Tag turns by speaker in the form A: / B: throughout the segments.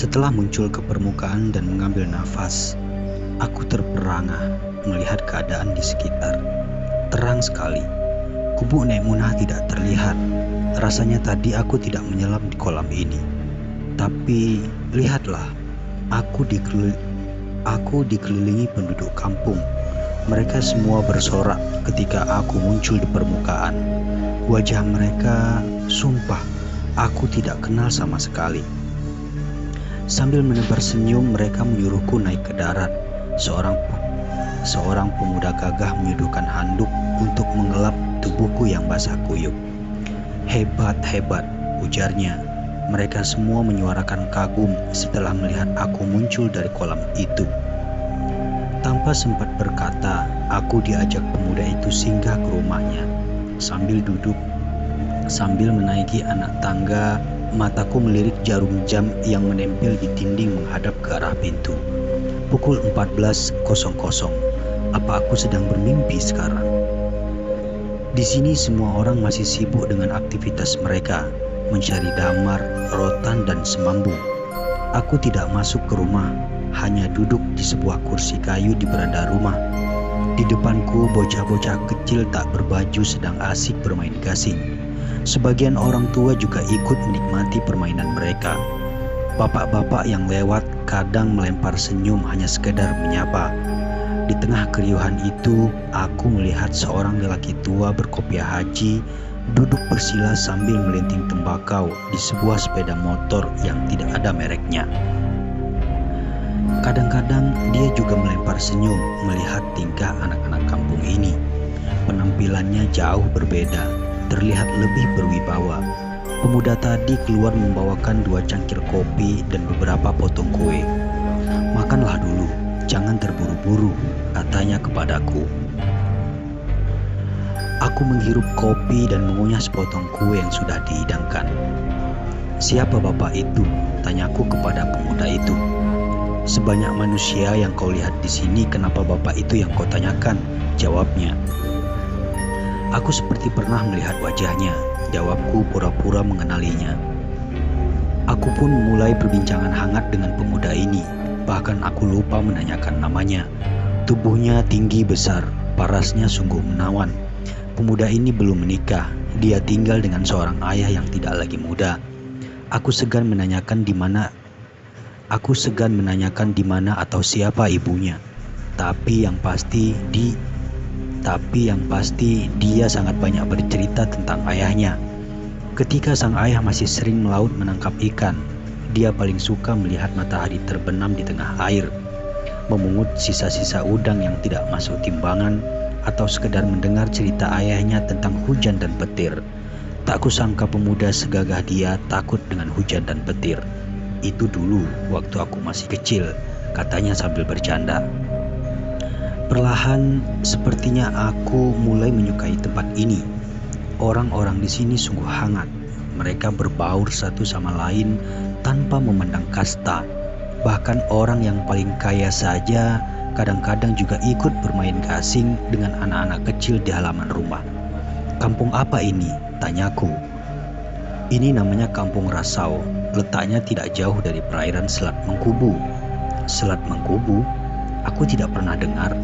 A: Setelah muncul ke permukaan dan mengambil nafas, aku terperangah melihat keadaan di sekitar. Terang sekali. Kubu Maimunah tidak terlihat. Rasanya tadi aku tidak menyelam di kolam ini. Tapi lihatlah, aku dikelilingi penduduk kampung. Mereka semua bersorak ketika aku muncul di permukaan. Wajah mereka, sumpah, aku tidak kenal sama sekali. Sambil menebar senyum, mereka menyuruhku naik ke darat. Seorang pemuda gagah menyodorkan handuk untuk mengelap tubuhku yang basah kuyup. Hebat, ujarnya. Mereka semua menyuarakan kagum setelah melihat aku muncul dari kolam itu. Tanpa sempat berkata, aku diajak pemuda itu singgah ke rumahnya. Sambil menaiki anak tangga, mataku melirik jarum jam yang menempel di dinding menghadap ke arah pintu. Pukul 14.00. Apa aku sedang bermimpi sekarang? Di sini semua orang masih sibuk dengan aktivitas mereka, mencari damar, rotan, dan semambu. Aku tidak masuk ke rumah, hanya duduk di sebuah kursi kayu di beranda rumah. Di depanku bocah-bocah kecil tak berbaju sedang asik bermain gasing. Sebagian orang tua juga ikut menikmati permainan mereka. Bapak-bapak yang lewat kadang melempar senyum hanya sekedar menyapa. Di tengah keriuhan itu, aku melihat seorang lelaki tua berkopiah haji duduk bersila sambil melinting tembakau di sebuah sepeda motor yang tidak ada mereknya. Kadang-kadang dia juga melempar senyum melihat tingkah anak-anak kampung ini. Penampilannya jauh berbeda, terlihat lebih berwibawa. Pemuda tadi keluar membawakan 2 cangkir kopi dan beberapa potong kue. Makanlah dulu, jangan terburu-buru, katanya kepadaku. Aku menghirup kopi dan mengunyah sepotong kue yang sudah dihidangkan. Siapa bapak itu? Tanyaku kepada pemuda itu. Sebanyak manusia yang kau lihat di sini, kenapa bapak itu yang kau tanyakan? Jawabnya. Aku seperti pernah melihat wajahnya. Jawabku pura-pura mengenalinya. Aku pun mulai perbincangan hangat dengan pemuda ini. Bahkan aku lupa menanyakan namanya. Tubuhnya tinggi besar, parasnya sungguh menawan. Pemuda ini belum menikah. Dia tinggal dengan seorang ayah yang tidak lagi muda. Aku segan menanyakan di mana atau siapa ibunya. Tapi yang pasti dia sangat banyak bercerita tentang ayahnya. Ketika sang ayah masih sering melaut menangkap ikan, dia paling suka melihat matahari terbenam di tengah air, memungut sisa-sisa udang yang tidak masuk timbangan, atau sekedar mendengar cerita ayahnya tentang hujan dan petir. Tak kusangka pemuda segagah dia takut dengan hujan dan petir. Itu dulu waktu aku masih kecil, katanya sambil bercanda. Perlahan sepertinya aku mulai menyukai tempat ini. Orang-orang di sini sungguh hangat. Mereka berbaur satu sama lain tanpa memandang kasta. Bahkan orang yang paling kaya saja kadang-kadang juga ikut bermain gasing dengan anak-anak kecil di halaman rumah. Kampung apa ini? Tanyaku. Ini namanya Kampung Rasau. Letaknya tidak jauh dari perairan Selat Mengkubu. Selat Mengkubu? Aku tidak pernah dengar.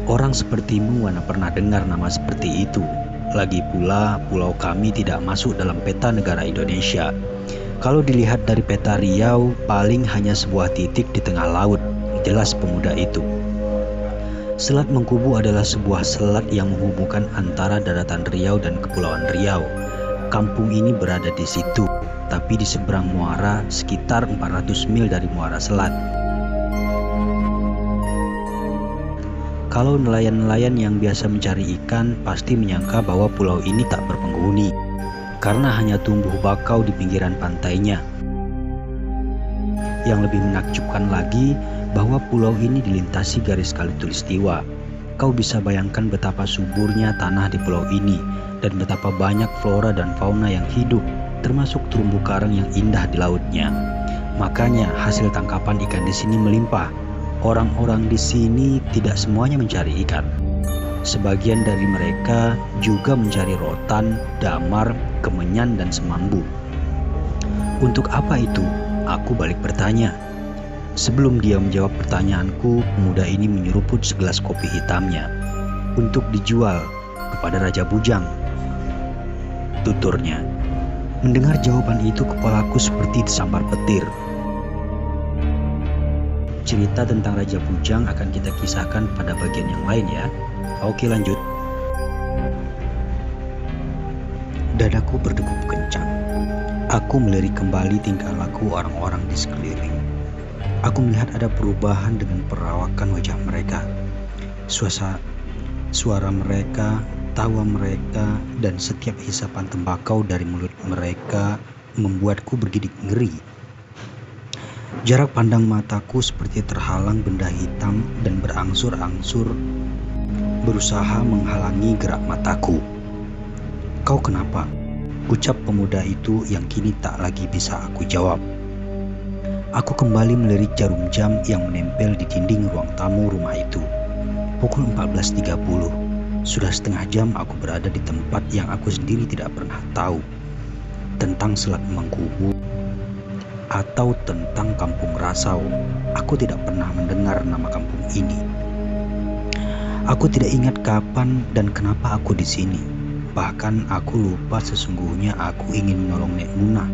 A: Orang sepertimu mana pernah dengar nama seperti itu. Lagi pula pulau kami tidak masuk dalam peta negara Indonesia. Kalau dilihat dari peta Riau, paling hanya sebuah titik di tengah laut, jelas pemuda itu. Selat Mengkubu adalah sebuah selat yang menghubungkan antara daratan Riau dan Kepulauan Riau. Kampung ini berada di situ, tapi di seberang muara sekitar 400 mil dari muara selat. Kalau nelayan-nelayan yang biasa mencari ikan pasti menyangka bahwa pulau ini tak berpenghuni, karena hanya tumbuh bakau di pinggiran pantainya. Yang lebih menakjubkan lagi, bahwa pulau ini dilintasi garis Katulistiwa. Kau bisa bayangkan betapa suburnya tanah di pulau ini, dan betapa banyak flora dan fauna yang hidup, termasuk terumbu karang yang indah di lautnya. Makanya hasil tangkapan ikan di sini melimpah. Orang-orang di sini tidak semuanya mencari ikan. Sebagian dari mereka juga mencari rotan, damar, kemenyan, dan semambu. Untuk apa itu? Aku balik bertanya. Sebelum dia menjawab pertanyaanku, pemuda ini menyeruput segelas kopi hitamnya untuk dijual kepada Raja Bujang, tuturnya. Mendengar jawaban itu, kepalaku seperti disambar petir. Cerita tentang Raja Bujang akan kita kisahkan pada bagian yang lain ya. Oke, lanjut. Dadaku berdegup kencang. Aku melirik kembali tingkah laku orang-orang di sekeliling. Aku melihat ada perubahan dengan perawakan wajah mereka. Suara mereka, tawa mereka, dan setiap hisapan tembakau dari mulut mereka membuatku bergidik ngeri. Jarak pandang mataku seperti terhalang benda hitam dan berangsur-angsur berusaha menghalangi gerak mataku. "Kau kenapa?" ucap pemuda itu yang kini tak lagi bisa aku jawab. Aku kembali melirik jarum jam yang menempel di dinding ruang tamu rumah itu. Pukul 14.30. Sudah setengah jam aku berada di tempat yang aku sendiri tidak pernah tahu. Tentang Selat Mangkubu atau tentang Kampung Rasau, aku tidak pernah mendengar nama kampung ini. Aku tidak ingat kapan dan kenapa aku di sini. Bahkan aku lupa sesungguhnya aku ingin menolong Nek Munah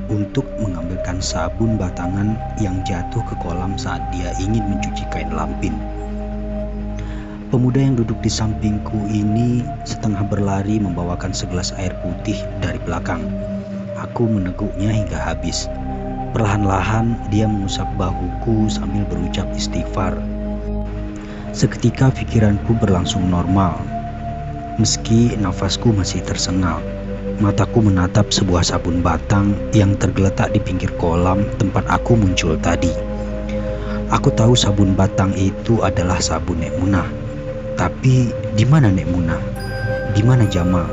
A: untuk mengambilkan sabun batangan yang jatuh ke kolam saat dia ingin mencuci kain lampin. Pemuda yang duduk di sampingku ini setengah berlari membawakan segelas air putih dari belakang. Aku meneguknya hingga habis. Perlahan-lahan dia mengusap bahuku sambil berucap istighfar. Seketika pikiranku berlangsung normal. Meski nafasku masih tersengal, mataku menatap sebuah sabun batang yang tergeletak di pinggir kolam tempat aku muncul tadi. Aku tahu sabun batang itu adalah sabun Nek Munah. Tapi di mana Nek Munah? Di mana Jamal?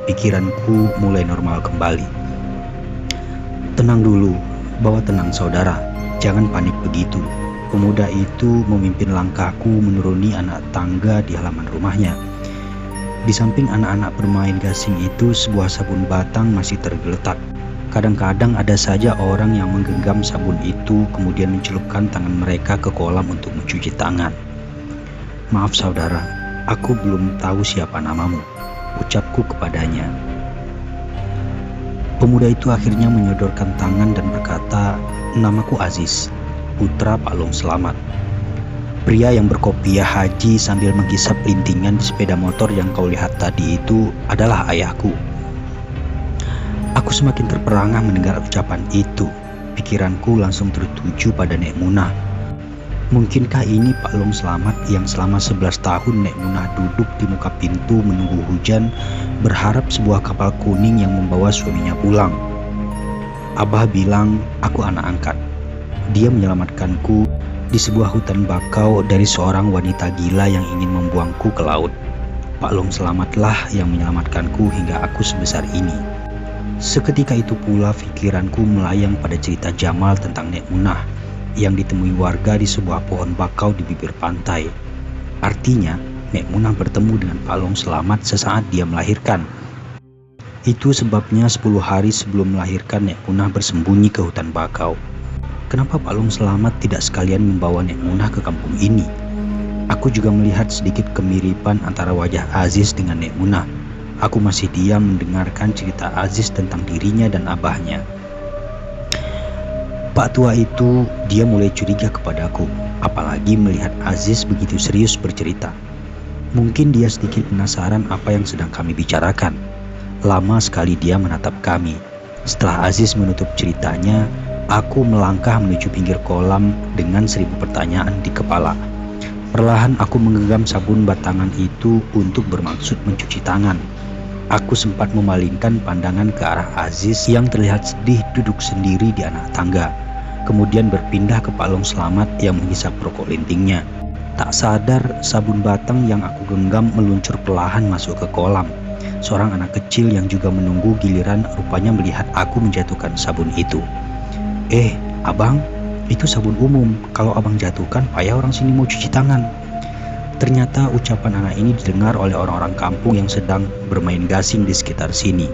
A: Pikiranku mulai normal kembali. "Tenang dulu, bawa tenang saudara. Jangan panik begitu." Pemuda itu memimpin langkahku menuruni anak tangga di halaman rumahnya. Di samping anak-anak bermain gasing itu, sebuah sabun batang masih tergeletak. Kadang-kadang ada saja orang yang menggenggam sabun itu kemudian mencelupkan tangan mereka ke kolam untuk mencuci tangan. "Maaf saudara, aku belum tahu siapa namamu," ucapku kepadanya. Pemuda itu akhirnya menyodorkan tangan dan berkata, "Namaku Aziz, putra Pak Long Selamat." Pria yang berkopiah haji sambil menghisap lintingan di sepeda motor yang kau lihat tadi itu adalah ayahku. Aku semakin terperangah mendengar ucapan itu. Pikiranku langsung tertuju pada Nek Munah. Mungkinkah ini Pak Long Selamat yang selama 11 tahun Nek Munah duduk di muka pintu menunggu hujan, berharap sebuah kapal kuning yang membawa suaminya pulang? Abah bilang aku anak angkat. Dia menyelamatkanku di sebuah hutan bakau dari seorang wanita gila yang ingin membuangku ke laut. Pak Long Selamatlah yang menyelamatkanku hingga aku sebesar ini. Seketika itu pula pikiranku melayang pada cerita Jamal tentang Nek Munah yang ditemui warga di sebuah pohon bakau di bibir pantai. Artinya, Nek Munah bertemu dengan Pak Long Selamat sesaat dia melahirkan. Itu sebabnya 10 hari sebelum melahirkan Nek Munah bersembunyi ke hutan bakau. Kenapa Pak Long Selamat tidak sekalian membawa Nek Munah ke kampung ini? Aku juga melihat sedikit kemiripan antara wajah Aziz dengan Nek Munah. Aku masih diam mendengarkan cerita Aziz tentang dirinya dan abahnya. Pak tua itu, dia mulai curiga kepadaku, apalagi melihat Aziz begitu serius bercerita. Mungkin dia sedikit penasaran apa yang sedang kami bicarakan. Lama sekali dia menatap kami. Setelah Aziz menutup ceritanya, aku melangkah menuju pinggir kolam dengan 1000 pertanyaan di kepala. Perlahan aku menggenggam sabun batangan itu untuk bermaksud mencuci tangan. Aku sempat memalingkan pandangan ke arah Aziz yang terlihat sedih duduk sendiri di anak tangga. Kemudian berpindah ke Pak Long Selamat yang menghisap rokok lintingnya. Tak sadar sabun batang yang aku genggam meluncur perlahan masuk ke kolam. Seorang anak kecil yang juga menunggu giliran rupanya melihat aku menjatuhkan sabun itu. Abang, itu sabun umum. Kalau abang jatuhkan, payah orang sini mau cuci tangan." Ternyata ucapan anak ini didengar oleh orang-orang kampung yang sedang bermain gasing di sekitar sini.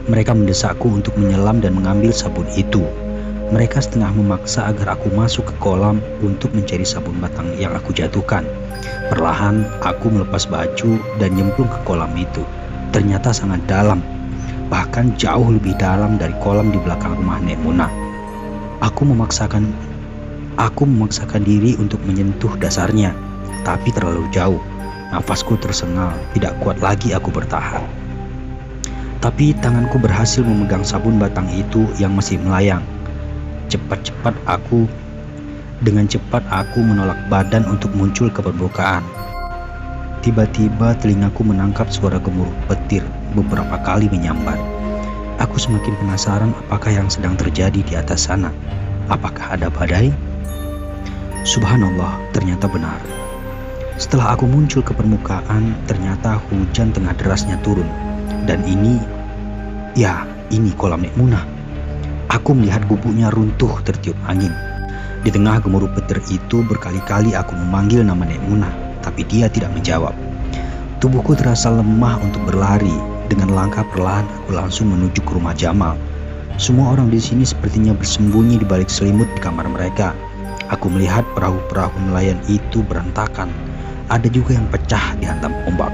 A: Mereka mendesakku untuk menyelam dan mengambil sabun itu. Mereka setengah memaksa agar aku masuk ke kolam untuk mencari sabun batang yang aku jatuhkan. Perlahan aku melepas baju dan nyemplung ke kolam itu. Ternyata sangat dalam, bahkan jauh lebih dalam dari kolam di belakang rumah Nek Munah. Aku memaksakan diri untuk menyentuh dasarnya, tapi terlalu jauh. Nafasku tersengal, tidak kuat lagi aku bertahan. Tapi tanganku berhasil memegang sabun batang itu yang masih melayang. Dengan cepat aku menolak badan untuk muncul ke permukaan. Tiba-tiba telingaku menangkap suara gemuruh petir beberapa kali menyambar. Aku semakin penasaran apakah yang sedang terjadi di atas sana. Apakah ada badai? Subhanallah, ternyata benar. Setelah aku muncul ke permukaan, ternyata hujan tengah derasnya turun. Dan ini kolam Nek Munah. Aku melihat gubuknya runtuh tertiup angin. Di tengah gemuruh petir itu berkali-kali aku memanggil nama Nek Munah, tapi dia tidak menjawab. Tubuhku terasa lemah untuk berlari. Dengan langkah perlahan aku langsung menuju ke rumah Jamal. Semua orang di sini sepertinya bersembunyi di balik selimut di kamar mereka. Aku melihat perahu-perahu nelayan itu berantakan. Ada juga yang pecah dihantam ombak.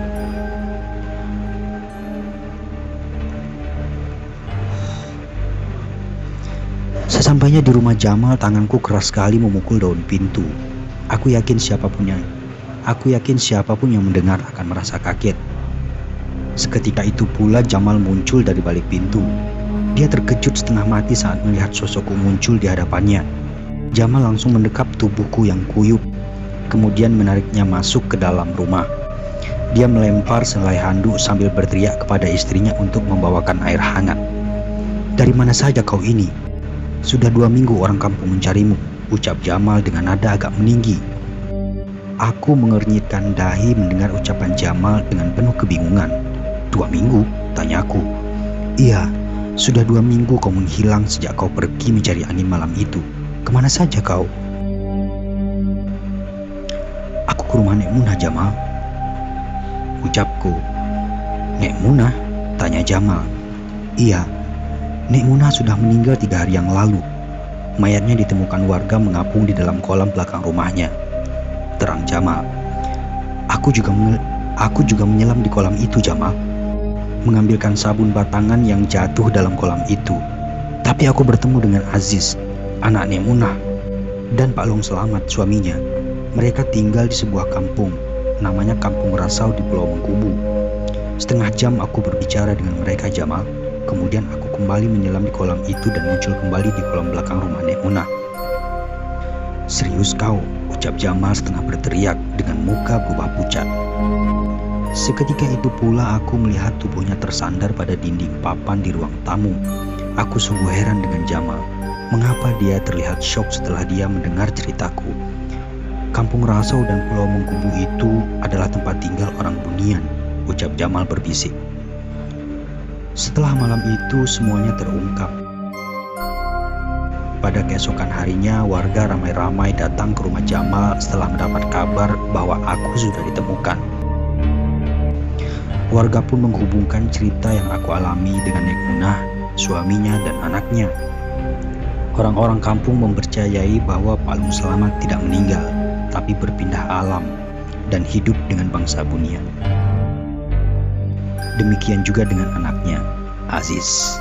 A: Sesampainya di rumah Jamal, tanganku keras sekali memukul daun pintu. Aku yakin siapapun yang mendengar akan merasa kaget. Seketika itu pula Jamal muncul dari balik pintu. Dia terkejut setengah mati saat melihat sosokku muncul di hadapannya. Jamal langsung mendekap tubuhku yang kuyup, kemudian menariknya masuk ke dalam rumah. Dia melempar selai handuk sambil berteriak kepada istrinya untuk membawakan air hangat. "Dari mana saja kau ini? Sudah 2 minggu orang kampung mencarimu," ucap Jamal dengan nada agak meninggi. Aku mengernyitkan dahi mendengar ucapan Jamal dengan penuh kebingungan. 2 minggu? Tanyaku. "Iya, sudah 2 minggu kau menghilang sejak kau pergi mencari angin malam itu. Kemana saja kau?" "Aku ke rumah Nek Munah, Jamal," ucapku. "Nek Munah?" tanya Jamal. "Iya, Nek Munah sudah meninggal 3 hari yang lalu. Mayatnya ditemukan warga mengapung di dalam kolam belakang rumahnya," terang Jamal. Aku juga menyelam di kolam itu, Jamal, mengambilkan sabun batangan yang jatuh dalam kolam itu. Tapi aku bertemu dengan Aziz, anak Nek Munah, dan Pak Long Selamat, suaminya. Mereka tinggal di sebuah kampung, namanya Kampung Rasau di Pulau Mengkubu. Setengah jam aku berbicara dengan mereka, Jamal. Kemudian aku kembali menyelam di kolam itu dan muncul kembali di kolam belakang rumah Nek Munah. "Serius kau?" ucap Jamal setengah berteriak dengan muka berubah pucat. Seketika itu pula aku melihat tubuhnya tersandar pada dinding papan di ruang tamu. Aku sungguh heran dengan Jamal. Mengapa dia terlihat syok setelah dia mendengar ceritaku? "Kampung Rasau dan Pulau Mengkubu itu adalah tempat tinggal orang Bunian," ucap Jamal berbisik. Setelah malam itu semuanya terungkap. Pada keesokan harinya warga ramai-ramai datang ke rumah Jamal setelah mendapat kabar bahwa aku sudah ditemukan. Warga pun menghubungkan cerita yang aku alami dengan Nek Munah, suaminya dan anaknya. Orang-orang kampung mempercayai bahwa Pak Long Selamat tidak meninggal, tapi berpindah alam dan hidup dengan bangsa Bunian. Demikian juga dengan anaknya, Aziz.